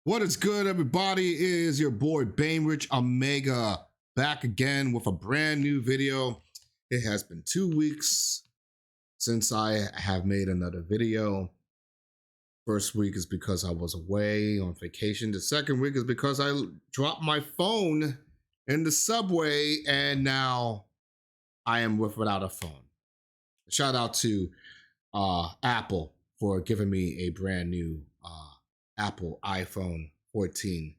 What is good, everybody? It is your boy Bainbridge Omega back again with a brand new video. It has been 2 weeks since I have made another video. First week is because I was away on vacation. The second week is because I dropped my phone in the subway and now I am without a phone. Shout out to Apple for giving me a brand new Apple iPhone 14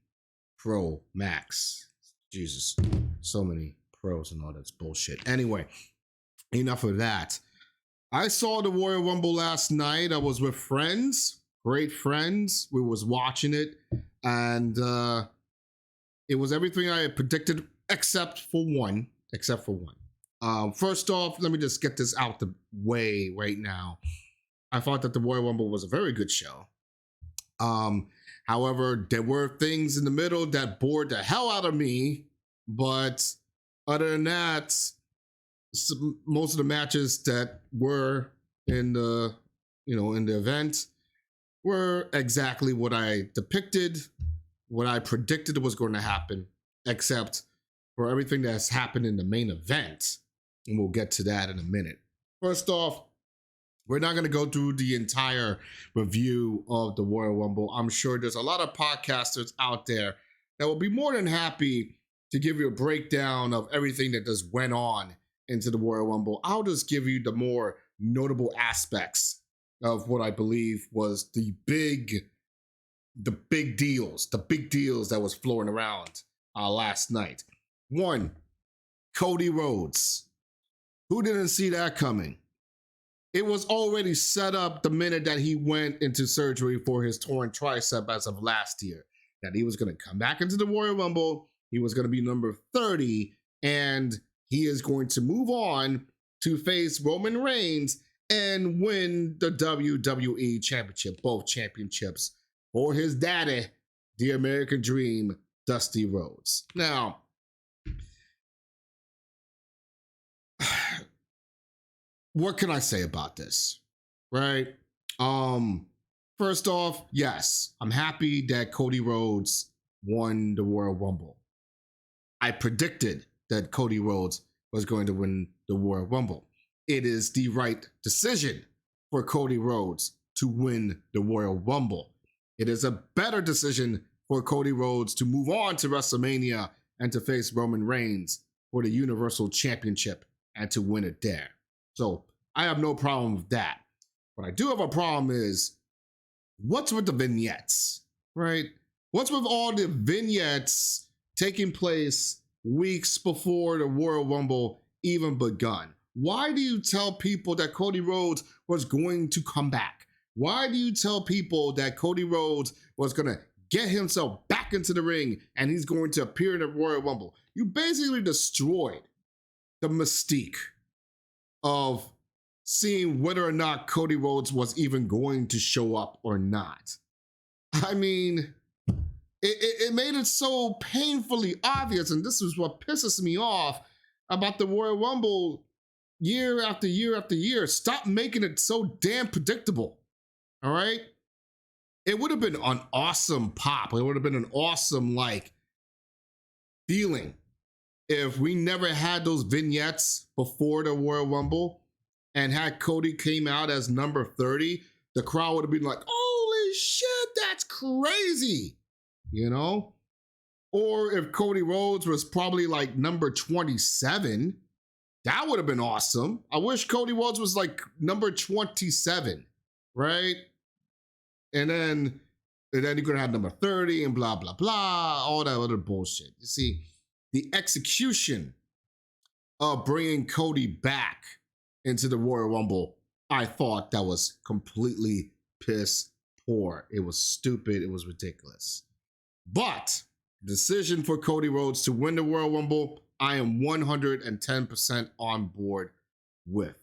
Pro Max. Jesus, so many pros and all that's bullshit. Anyway, enough of that. I saw the Royal Rumble last night. I was with friends, great friends. We was watching it, and it was everything I had predicted except for one. First off, let me just get this out the way right now. I thought that the Royal Rumble was a very good show. However, there were things in the middle that bored the hell out of me, but other than that, most of the matches that were in the event were exactly what I depicted, what I predicted was going to happen, except for everything that's happened in the main event. And we'll get to that in a minute. First off, we're not going to go through the entire review of the Royal Rumble. I'm sure there's a lot of podcasters out there that will be more than happy to give you a breakdown of everything that just went on into the Royal Rumble. I'll just give you the more notable aspects of what I believe was the big deals that was flowing around last night. One, Cody Rhodes. Who didn't see that coming? It was already set up the minute that he went into surgery for his torn tricep as of last year, that he was going to come back into the Royal Rumble. He was going to be number 30, and he is going to move on to face Roman Reigns and win the WWE Championship, both championships, for his daddy, the American Dream, Dusty Rhodes. Now, what can I say about this, right? First off, yes, I'm happy that Cody Rhodes won the Royal Rumble. I predicted that Cody Rhodes was going to win the Royal Rumble. It is the right decision for Cody Rhodes to win the Royal Rumble. It is a better decision for Cody Rhodes to move on to WrestleMania and to face Roman Reigns for the Universal Championship and to win it there. So I have no problem with that. What I do have a problem is, what's with the vignettes, right? What's with all the vignettes taking place weeks before the Royal Rumble even begun? Why do you tell people that Cody Rhodes was going to come back? Why do you tell people that Cody Rhodes was going to get himself back into the ring and he's going to appear in the Royal Rumble? You basically destroyed the mystique of seeing whether or not Cody Rhodes was even going to show up or not. I mean, it made it so painfully obvious, and this is what pisses me off about the Royal Rumble year after year after year. Stop making it so damn predictable, all right? It would have been an awesome pop. It would have been an awesome, feeling if we never had those vignettes before the Royal Rumble and had Cody came out as number 30, the crowd would have been like, holy shit, that's crazy, you know? Or if Cody Rhodes was probably number 27, that would have been awesome. I wish Cody Rhodes was number 27, right? And then you're gonna have number 30 and blah, blah, blah, all that other bullshit. You see, the execution of bringing Cody back into the Royal Rumble, I thought that was completely piss poor. It was stupid. It was ridiculous. But decision for Cody Rhodes to win the Royal Rumble, I am 110% on board with.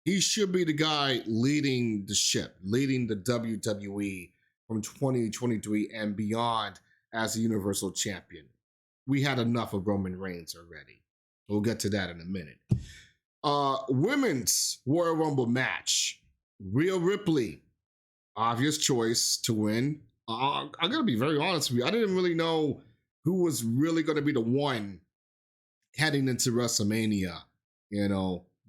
He should be the guy leading the ship, leading the WWE from 2023 and beyond as a Universal Champion. We had enough of Roman Reigns already. We'll get to that in a minute. Women's Royal Rumble match. Rhea Ripley, obvious choice to win. I'm gonna be very honest with you. I didn't really know who was really gonna be the one heading into WrestleMania,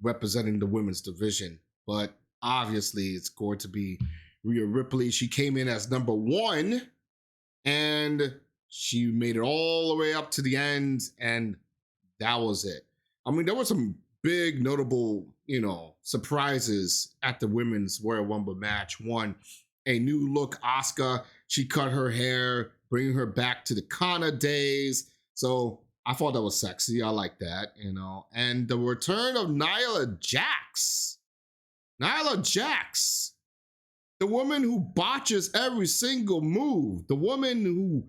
representing the women's division. But obviously, it's going to be Rhea Ripley. She came in as number one, and she made it all the way up to the end, and that was it. I mean, there were some big, notable, surprises at the women's Royal Rumble match. One, a new look Asuka. She cut her hair, bringing her back to the Kana days. So I thought that was sexy. I like that, And the return of Nyla Jax. Nyla Jax, the woman who botches every single move, the woman who,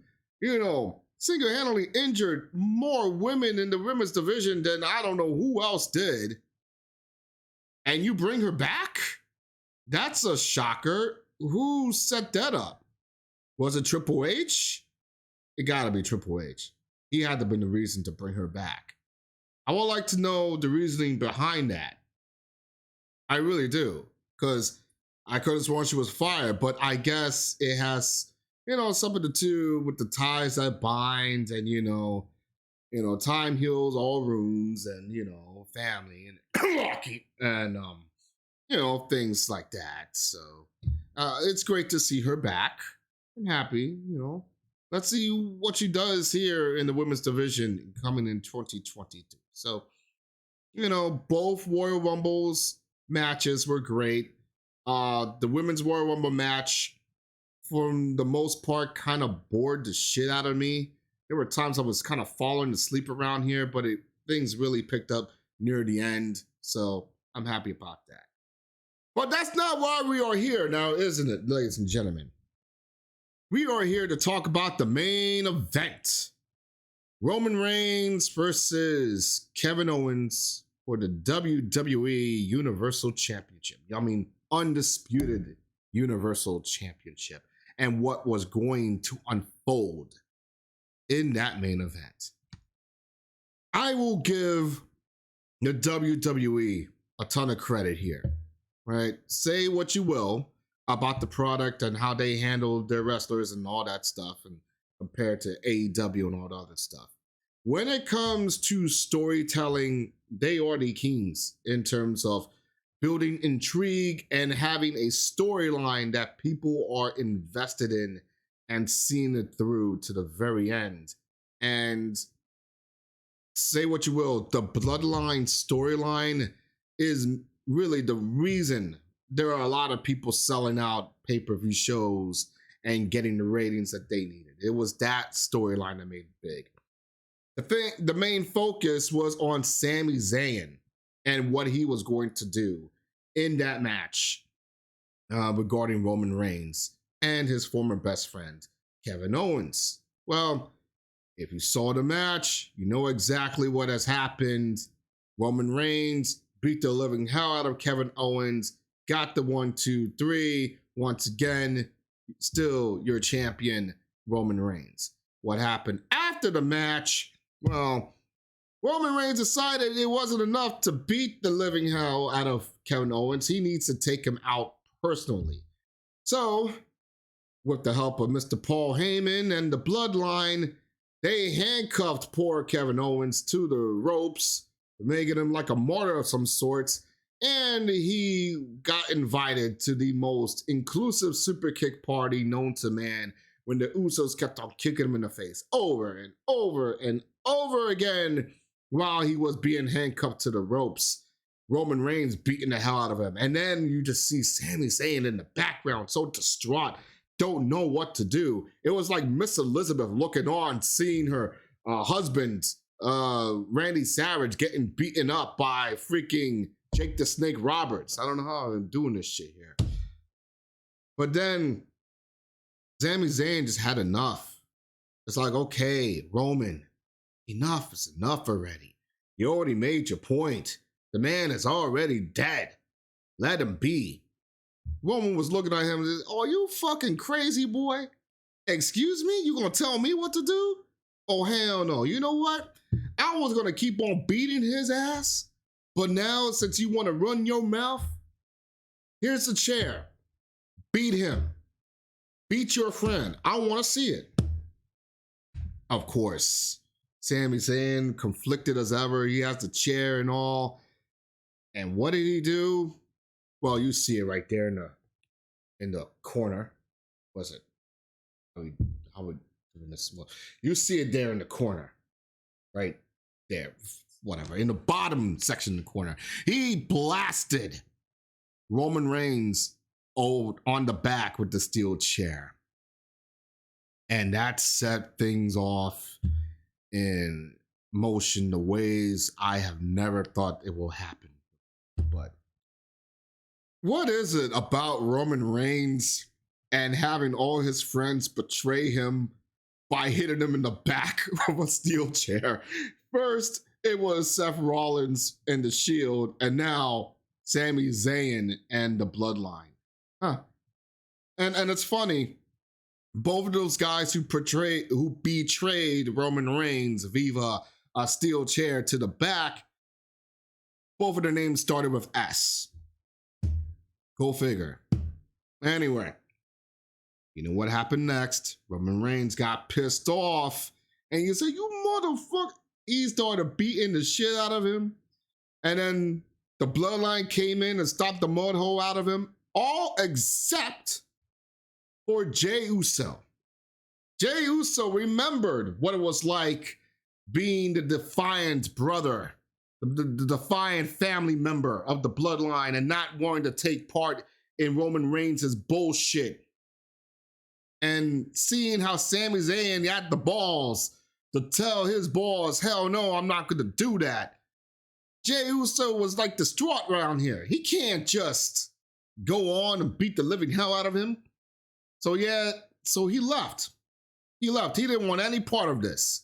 single-handedly injured more women in the women's division than I don't know who else did. And you bring her back? That's a shocker. Who set that up? Was it Triple H? It gotta be Triple H. He had to be the reason to bring her back. I would like to know the reasoning behind that. I really do. Because I could have sworn she was fired, but I guess it has, something to do with the ties that bind and, time heals all wounds and, family and, things like that. So it's great to see her back. I'm happy, Let's see what she does here in the women's division coming in 2022. So, both Royal Rumbles matches were great. The women's Royal Rumble match, for the most part, kind of bored the shit out of me. There were times I was kind of falling asleep around here, but things really picked up near the end. So I'm happy about that. But that's not why we are here now, isn't it, ladies and gentlemen? We are here to talk about the main event. Roman Reigns versus Kevin Owens for the WWE Universal Championship. I mean, undisputed Universal Championship. And what was going to unfold in that main event. I will give the WWE a ton of credit here, right? Say what you will about the product and how they handled their wrestlers and all that stuff, and compared to AEW and all the other stuff. When it comes to storytelling, they are the kings in terms of building intrigue and having a storyline that people are invested in and seeing it through to the very end. And say what you will, the Bloodline storyline is really the reason there are a lot of people selling out pay-per-view shows and getting the ratings that they needed. It was that storyline that made it big. The main focus was on Sami Zayn and what he was going to do in that match regarding Roman Reigns and his former best friend, Kevin Owens. Well, if you saw the match, you know exactly what has happened. Roman Reigns beat the living hell out of Kevin Owens, got the 1, 2, 3. Once again, still your champion, Roman Reigns. What happened after the match? Well, Roman Reigns decided it wasn't enough to beat the living hell out of Kevin Owens. He needs to take him out personally. So, with the help of Mr. Paul Heyman and the Bloodline, they handcuffed poor Kevin Owens to the ropes, making him like a martyr of some sorts. And he got invited to the most inclusive super kick party known to man, when the Usos kept on kicking him in the face over and over and over again while he was being handcuffed to the ropes. Roman Reigns beating the hell out of him. And then you just see Sami Zayn in the background, so distraught, don't know what to do. It was like Miss Elizabeth looking on, seeing her husband, Randy Savage, getting beaten up by freaking Jake the Snake Roberts. I don't know how I'm doing this shit here. But then Sami Zayn just had enough. It's like, okay, Roman, enough is enough already. You already made your point. The man is already dead. Let him be. Roman was looking at him and said, "Oh, you fucking crazy, boy? Excuse me? You gonna tell me what to do? Oh, hell no. You know what? I was gonna keep on beating his ass, but now since you want to run your mouth, here's a chair. Beat him. Beat your friend. I want to see it. Of course, Sami Zayn, conflicted as ever. He has the chair and all. And what did he do? Well, you see it right there in the corner. Was it? I would you see it there in the corner. Right there. Whatever. In the bottom section in the corner. He blasted Roman Reigns on the back with the steel chair. And that set things off in motion the ways I have never thought it will happen. But what is it about Roman Reigns and having all his friends betray him by hitting him in the back of a steel chair? First, it was Seth Rollins and the Shield, and now Sami Zayn and the Bloodline. Huh. And it's funny, both of those guys who betrayed Roman Reigns via a steel chair to the back, both of their names started with S. Go figure. Anyway, you know what happened next? Roman Reigns got pissed off, and you say, "You motherfucker!" He started beating the shit out of him, and then the Bloodline came in and stopped the mud hole out of him, all except for Jey Uso. Jey Uso remembered what it was like being the defiant brother, the defiant family member of the Bloodline, and not wanting to take part in Roman Reigns' bullshit. And seeing how Sami Zayn had the balls to tell his boss, hell no, I'm not going to do that. Jey Uso was like distraught around here. He can't just go on and beat the living hell out of him. So he left. He left. He didn't want any part of this.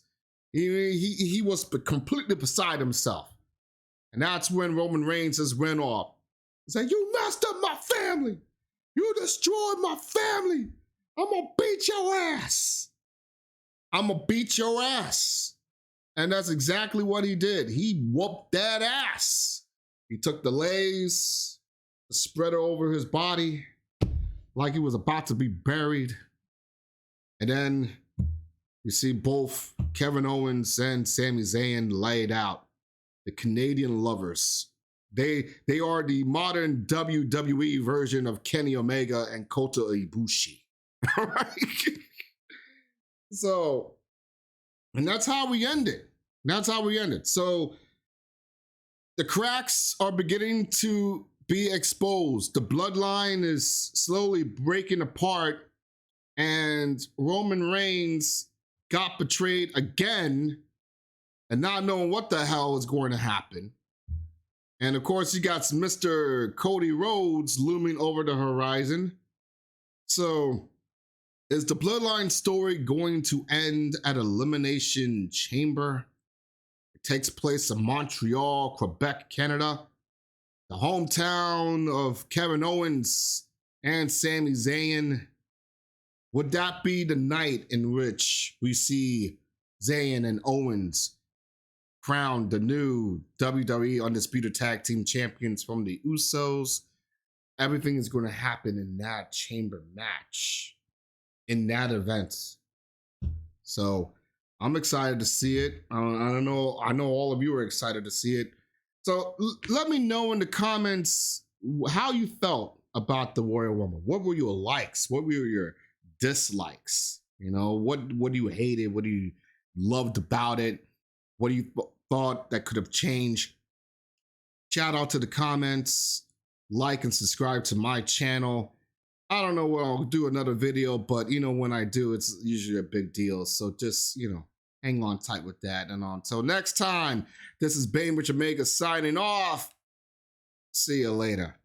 He was completely beside himself. And that's when Roman Reigns just went off. He said, "You messed up my family. You destroyed my family. I'm going to beat your ass. I'm going to beat your ass." And that's exactly what he did. He whooped that ass. He took the legs, spread it over his body like he was about to be buried. And then you see both Kevin Owens and Sami Zayn laid out. The Canadian lovers. They are the modern WWE version of Kenny Omega and Kota Ibushi. All right? So, and that's how we ended. That's how we ended. So the cracks are beginning to be exposed. The Bloodline is slowly breaking apart, and Roman Reigns got betrayed again and not knowing what the hell is going to happen. And of course, you got Mr. Cody Rhodes looming over the horizon. So is the Bloodline story going to end at Elimination Chamber? It takes place in Montreal, Quebec, Canada, the hometown of Kevin Owens and Sami Zayn. Would that be the night in which we see Zayn and Owens crowned the new WWE Undisputed Tag Team Champions from the Usos? Everything is going to happen in that chamber match, in that event. So I'm excited to see it. I know all of you are excited to see it. So let me know in the comments how you felt about the Royal Rumble. What were your likes? What were your dislikes? You know, what do you hated? What do you loved about it? What do you thought that could have changed? Shout out to the comments, like and subscribe to my channel. I don't know when I'll do another video, but you know, when I do, it's usually a big deal. So just, you know, hang on tight with that. And until next time, this is Bainbridge Omega signing off. See you later.